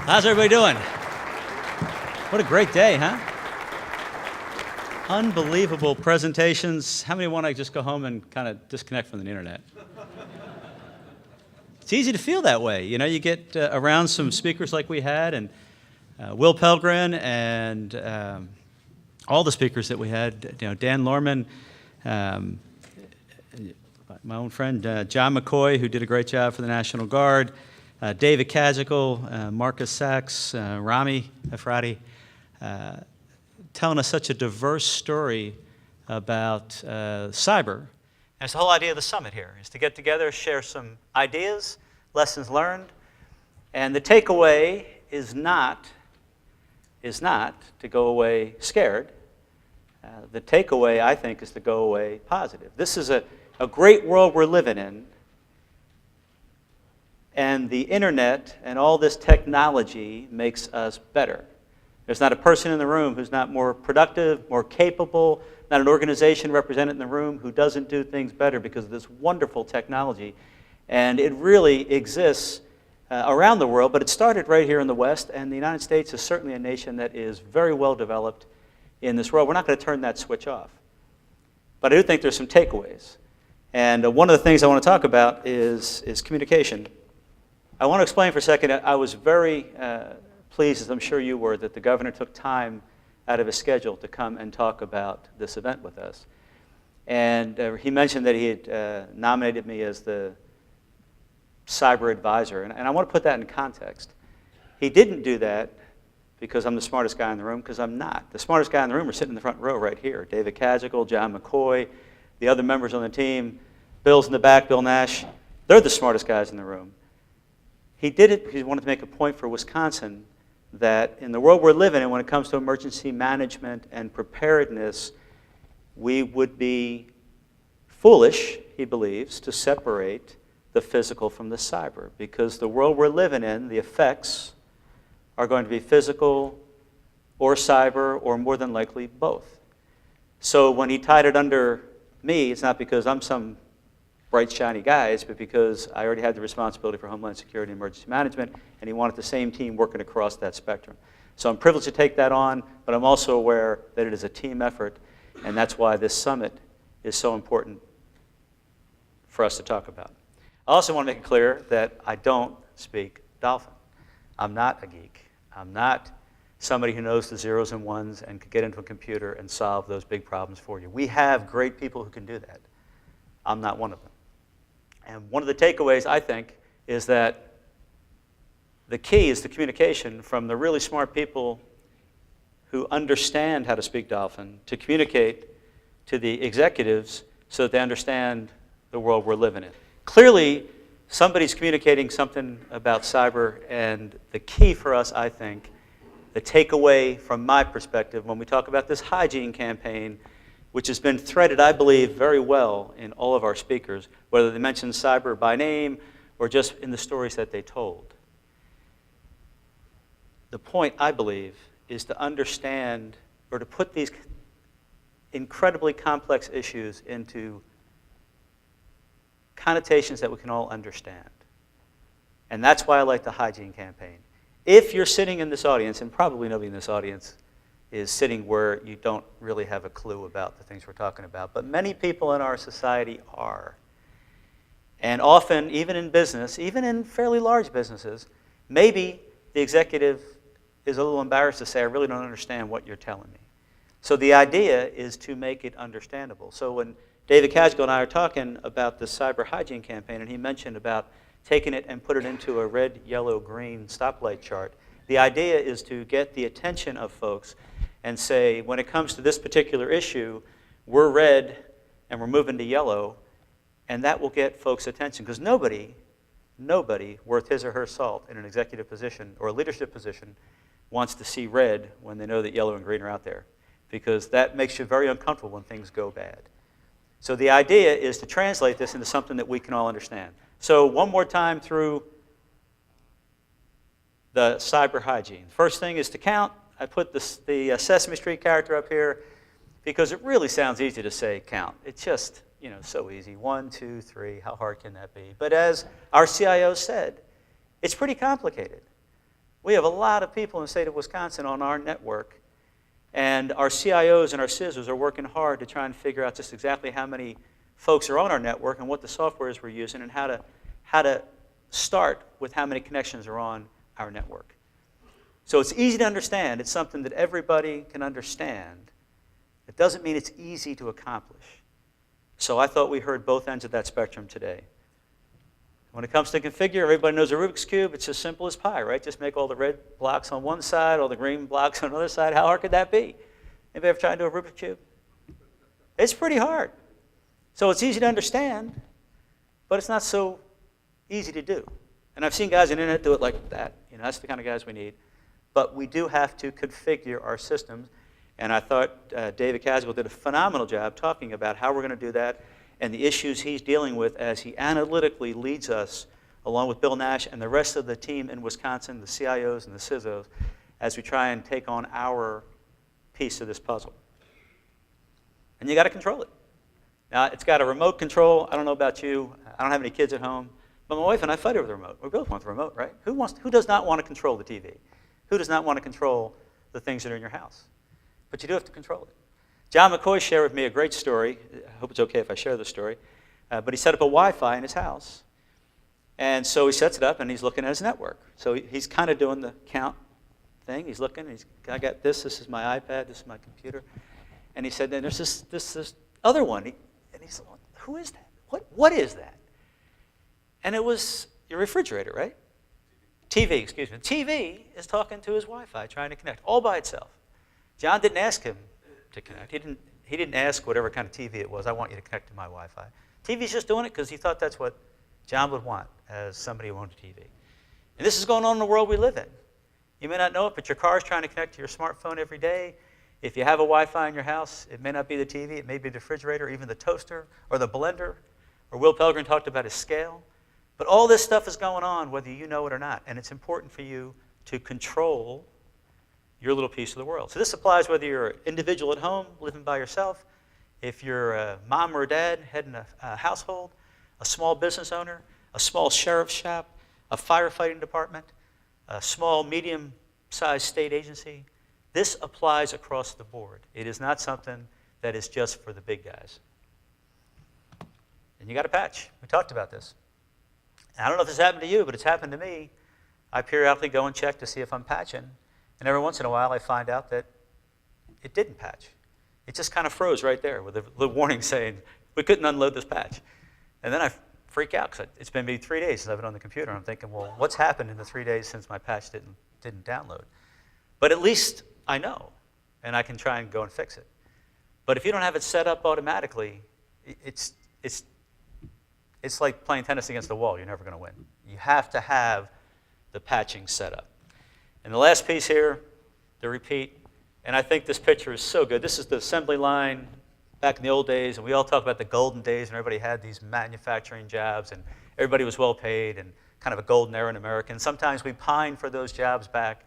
How's everybody doing? What a great day, huh? Unbelievable presentations. How many want to just go home and kind of disconnect from the internet? It's easy to feel that way. You know, you get around some speakers like we had, and Will Pelgrin, and all the speakers that we had. You know, Dan Lorman, my own friend John McCoy, who did a great job for the National Guard. David Kajical, Marcus Sachs, Rami Efrati, telling us such a diverse story about cyber. And it's the whole idea of the summit here, is to get together, share some ideas, lessons learned, and the takeaway is not to go away scared. The takeaway, I think, is to go away positive. This is a great world we're living in. And the internet and all this technology makes us better. There's not a person in the room who's not more productive, more capable, not an organization represented in the room who doesn't do things better because of this wonderful technology. And it really exists around the world, but it started right here in the West, and the United States is certainly a nation that is very well developed in this world. We're not going to turn that switch off. But I do think there's some takeaways. And one of the things I want to talk about is communication. I want to explain for a second. I was very pleased, as I'm sure you were, that the governor took time out of his schedule to come and talk about this event with us. And he mentioned that he had nominated me as the cyber advisor. And I want to put that in context. He didn't do that because I'm the smartest guy in the room, because I'm not. The smartest guy in the room are sitting in the front row right here. David Kajical, John McCoy, the other members on the team, Bill's in the back, Bill Nash. They're the smartest guys in the room. He did it because he wanted to make a point for Wisconsin that in the world we're living in, when it comes to emergency management and preparedness, we would be foolish, he believes, to separate the physical from the cyber, because the world we're living in, the effects are going to be physical or cyber, or more than likely both. So when he tied it under me, it's not because I'm some bright, shiny guys, but because I already had the responsibility for Homeland Security and emergency management, and he wanted the same team working across that spectrum. So I'm privileged to take that on, but I'm also aware that it is a team effort, and that's why this summit is so important for us to talk about. I also want to make it clear that I don't speak Dolphin. I'm not a geek. I'm not somebody who knows the zeros and ones and could get into a computer and solve those big problems for you. We have great people who can do that. I'm not one of them. And one of the takeaways, I think, is that the key is the communication from the really smart people who understand how to speak Dolphin to communicate to the executives so that they understand the world we're living in. Clearly, somebody's communicating something about cyber, and the key for us, I think, the takeaway from my perspective when we talk about this hygiene campaign, which has been threaded, I believe, very well in all of our speakers, whether they mention cyber by name or just in the stories that they told. The point, I believe, is to understand or to put these incredibly complex issues into connotations that we can all understand. And that's why I like the hygiene campaign. If you're sitting in this audience, and probably nobody in this audience is sitting where you don't really have a clue about the things we're talking about, but many people in our society are. And often, even in business, even in fairly large businesses, maybe the executive is a little embarrassed to say, I really don't understand what you're telling me. So the idea is to make it understandable. So when David Kajical and I are talking about the cyber hygiene campaign, and he mentioned about taking it and put it into a red, yellow, green stoplight chart, the idea is to get the attention of folks and say, when it comes to this particular issue, we're red and we're moving to yellow, and that will get folks' attention. Because nobody worth his or her salt in an executive position or a leadership position wants to see red when they know that yellow and green are out there, because that makes you very uncomfortable when things go bad. So the idea is to translate this into something that we can all understand. So one more time through the cyber hygiene. First thing is to count. I put the Sesame Street character up here because it really sounds easy to say count. It's just, so easy. 1, 2, 3, how hard can that be? But as our CIO said, it's pretty complicated. We have a lot of people in the state of Wisconsin on our network, and our CIOs and our CISOs are working hard to try and figure out just exactly how many folks are on our network and what the software is we're using and how to start with how many connections are on our network. So it's easy to understand. It's something that everybody can understand. It doesn't mean it's easy to accomplish. So I thought we heard both ends of that spectrum today. When it comes to configure, everybody knows a Rubik's Cube. It's as simple as pie, right? Just make all the red blocks on one side, all the green blocks on the other side. How hard could that be? Anybody ever tried to do a Rubik's Cube? It's pretty hard. So it's easy to understand, but it's not so easy to do. And I've seen guys on the internet do it like that. You know, that's the kind of guys we need. But we do have to configure our systems. And I thought David Caswell did a phenomenal job talking about how we're going to do that and the issues he's dealing with as he analytically leads us, along with Bill Nash and the rest of the team in Wisconsin, the CIOs and the CISOs, as we try and take on our piece of this puzzle. And you got to control it. Now, it's got a remote control. I don't know about you. I don't have any kids at home. But my wife and I fight over the remote. We both want the remote, right? Who does not want to control the TV? Who does not want to control the things that are in your house? But you do have to control it. John McCoy shared with me a great story. I hope it's okay if I share this story. But he set up a Wi-Fi in his house. And so he sets it up, and he's looking at his network. So he's kind of doing the count thing. He's looking. I got this. This is my iPad. This is my computer. And he said, then there's this other one. And he's like, who is that? What is that? And it was your refrigerator, right? TV, excuse me. TV is talking to his Wi-Fi, trying to connect, all by itself. John didn't ask him to connect. He didn't ask whatever kind of TV it was, I want you to connect to my Wi-Fi. TV's just doing it because he thought that's what John would want as somebody who owned a TV. And this is going on in the world we live in. You may not know it, but your car is trying to connect to your smartphone every day. If you have a Wi-Fi in your house, it may not be the TV, it may be the refrigerator, even the toaster, or the blender, or Will Pelgrin talked about his scale. But all this stuff is going on whether you know it or not, and it's important for you to control your little piece of the world. So this applies whether you're an individual at home, living by yourself, if you're a mom or a dad heading a household, a small business owner, a small sheriff's shop, a firefighting department, a small, medium-sized state agency. This applies across the board. It is not something that is just for the big guys. And you got a patch. We talked about this. I don't know if this happened to you, but it's happened to me. I periodically go and check to see if I'm patching, and every once in a while I find out that it didn't patch. It just kind of froze right there with a little warning saying, we couldn't unload this patch. And then I freak out because it's been maybe 3 days since I've been on the computer. I'm thinking, well, what's happened in the 3 days since my patch didn't download? But at least I know, and I can try and go and fix it. But if you don't have it set up automatically, it's like playing tennis against the wall. You're never going to win. You have to have the patching set up. And the last piece here, the repeat, and I think this picture is so good. This is the assembly line back in the old days, and we all talk about the golden days when everybody had these manufacturing jobs, and everybody was well paid, and kind of a golden era in America. And sometimes we pine for those jobs back.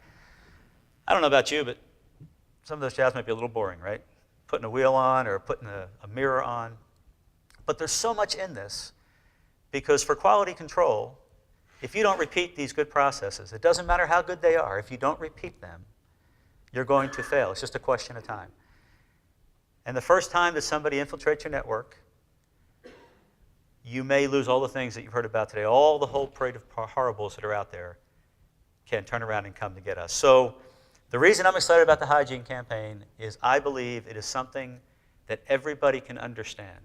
I don't know about you, but some of those jobs might be a little boring, right? Putting a wheel on or putting a mirror on. But there's so much in this. Because for quality control, if you don't repeat these good processes, it doesn't matter how good they are, if you don't repeat them, you're going to fail. It's just a question of time. And the first time that somebody infiltrates your network, you may lose all the things that you've heard about today. All the whole parade of horribles that are out there can turn around and come to get us. So the reason I'm excited about the hygiene campaign is I believe it is something that everybody can understand.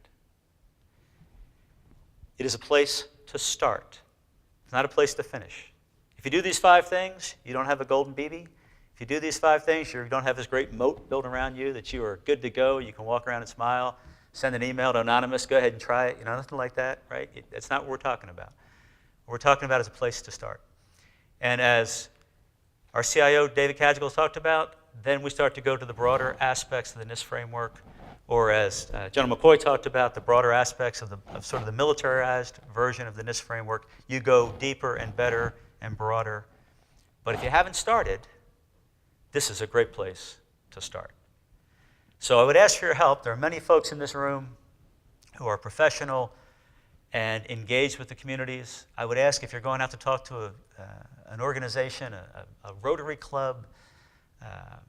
It is a place to start. It's not a place to finish. If you do these 5 things, you don't have a golden BB. If you do these 5 things, you don't have this great moat built around you that you are good to go. You can walk around and smile, send an email to Anonymous, go ahead and try it. You know, nothing like that, right? That's not what we're talking about. What we're talking about is a place to start. And as our CIO, David Cadgell, talked about, then we start to go to the broader aspects of the NIST framework, or as General McCoy talked about, the broader aspects of sort of the militarized version of the NIST framework. You go deeper and better and broader. But if you haven't started, this is a great place to start. So I would ask for your help. There are many folks in this room who are professional and engage with the communities. I would ask if you're going out to talk to an organization, a Rotary Club, a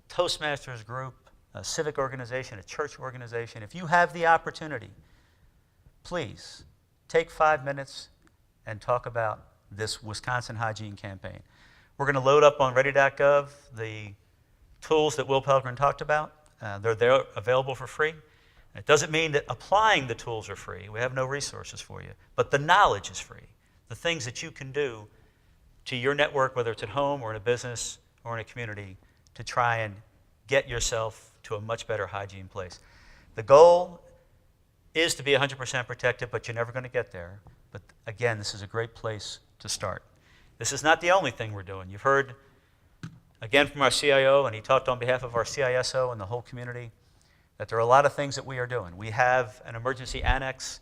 Toastmasters group, a civic organization, a church organization, if you have the opportunity, please take 5 minutes and talk about this Wisconsin hygiene campaign. We're going to load up on ready.gov the tools that Will Pelgrin talked about. They're there available for free. It doesn't mean that applying the tools are free. We have no resources for you. But the knowledge is free. The things that you can do to your network, whether it's at home or in a business or in a community, to try and get yourself to a much better hygiene place. The goal is to be 100% protected, but you're never going to get there. But again, this is a great place to start. This is not the only thing we're doing. You've heard, again, from our CIO, and he talked on behalf of our CISO and the whole community, that there are a lot of things that we are doing. We have an emergency annex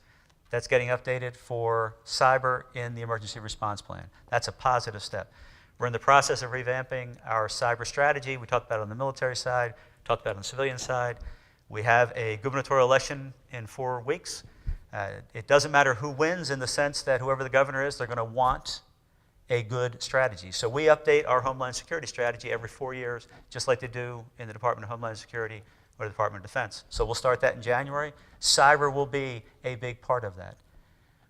that's getting updated for cyber in the emergency response plan. That's a positive step. We're in the process of revamping our cyber strategy. We talked about it on the military side, talked about it on the civilian side. We have a gubernatorial election in 4 weeks. It doesn't matter who wins in the sense that whoever the governor is, they're going to want a good strategy. So we update our Homeland Security strategy every 4 years, just like they do in the Department of Homeland Security or the Department of Defense. So we'll start that in January. Cyber will be a big part of that.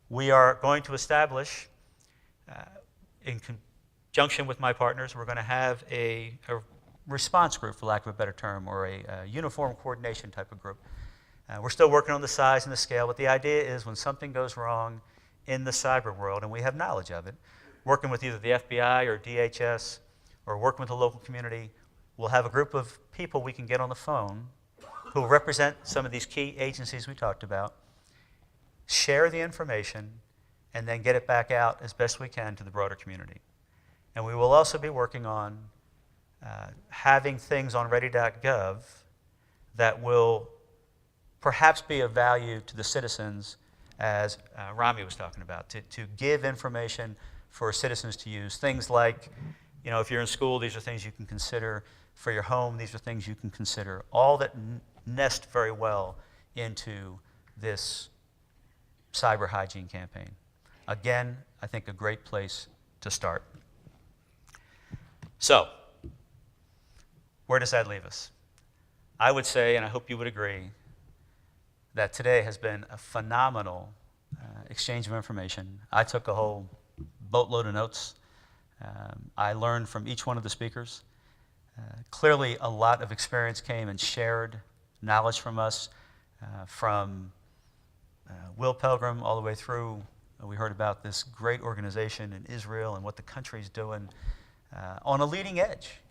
We are going to establish, in conjunction with my partners, we're going to have a response group, for lack of a better term, or a uniform coordination type of group. We're still working on the size and the scale, but the idea is when something goes wrong in the cyber world, and we have knowledge of it, working with either the FBI or DHS or working with the local community, we'll have a group of people we can get on the phone who represent some of these key agencies we talked about, share the information, and then get it back out as best we can to the broader community. And we will also be working on having things on ready.gov that will perhaps be of value to the citizens, as Rami was talking about, to give information for citizens to use. Things like, if you're in school, these are things you can consider. For your home, these are things you can consider. All that nest very well into this cyber hygiene campaign. Again, I think a great place to start. So, where does that leave us? I would say, and I hope you would agree, that today has been a phenomenal exchange of information. I took a whole boatload of notes. I learned from each one of the speakers. Clearly, a lot of experience came and shared knowledge from us, from Will Pelgrim all the way through. We heard about this great organization in Israel and what the country's doing on a leading edge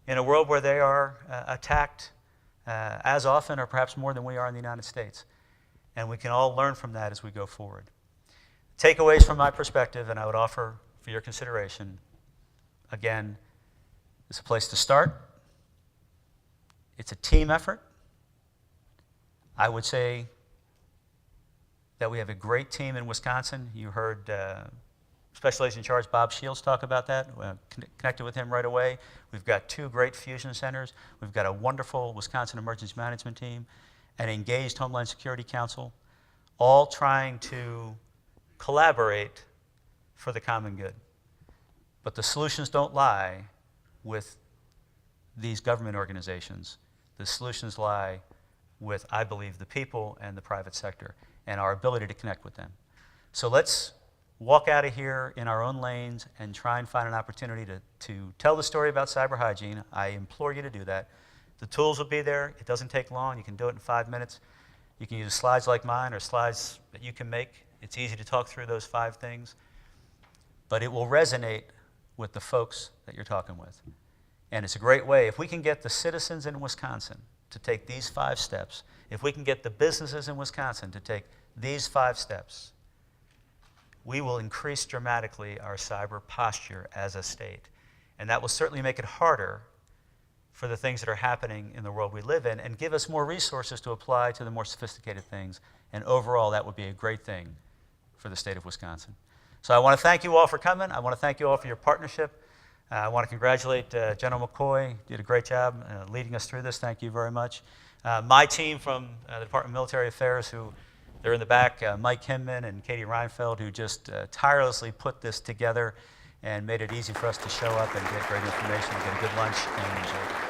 in a world where they are attacked as often or perhaps more than we are in the United States. And we can all learn from that as we go forward. Takeaways from my perspective, and I would offer for your consideration, again, it's a place to start. It's a team effort. I would say that we have a great team in Wisconsin. You heard Special Agent in Charge Bob Shields talk about that. Connected with him right away. We've got 2 great fusion centers. We've got a wonderful Wisconsin Emergency Management team, an engaged Homeland Security Council, all trying to collaborate for the common good. But the solutions don't lie with these government organizations. The solutions lie with, I believe, the people and the private sector and our ability to connect with them. So let's walk out of here in our own lanes and try and find an opportunity to tell the story about cyber hygiene. I implore you to do that. The tools will be there. It doesn't take long. You can do it in 5 minutes. You can use slides like mine or slides that you can make. It's easy to talk through those 5 things. But it will resonate with the folks that you're talking with. And it's a great way. If we can get the citizens in Wisconsin to take these 5 steps, if we can get the businesses in Wisconsin to take these 5 steps, we will increase dramatically our cyber posture as a state. And that will certainly make it harder for the things that are happening in the world we live in and give us more resources to apply to the more sophisticated things. And overall, that would be a great thing for the state of Wisconsin. So I want to thank you all for coming. I want to thank you all for your partnership. I want to congratulate General McCoy. Did a great job leading us through this. Thank you very much. My team from the Department of Military Affairs, who They're in the back, Mike Hinman and Katie Reinfeld, who just tirelessly put this together and made it easy for us to show up and get great information and get a good lunch. And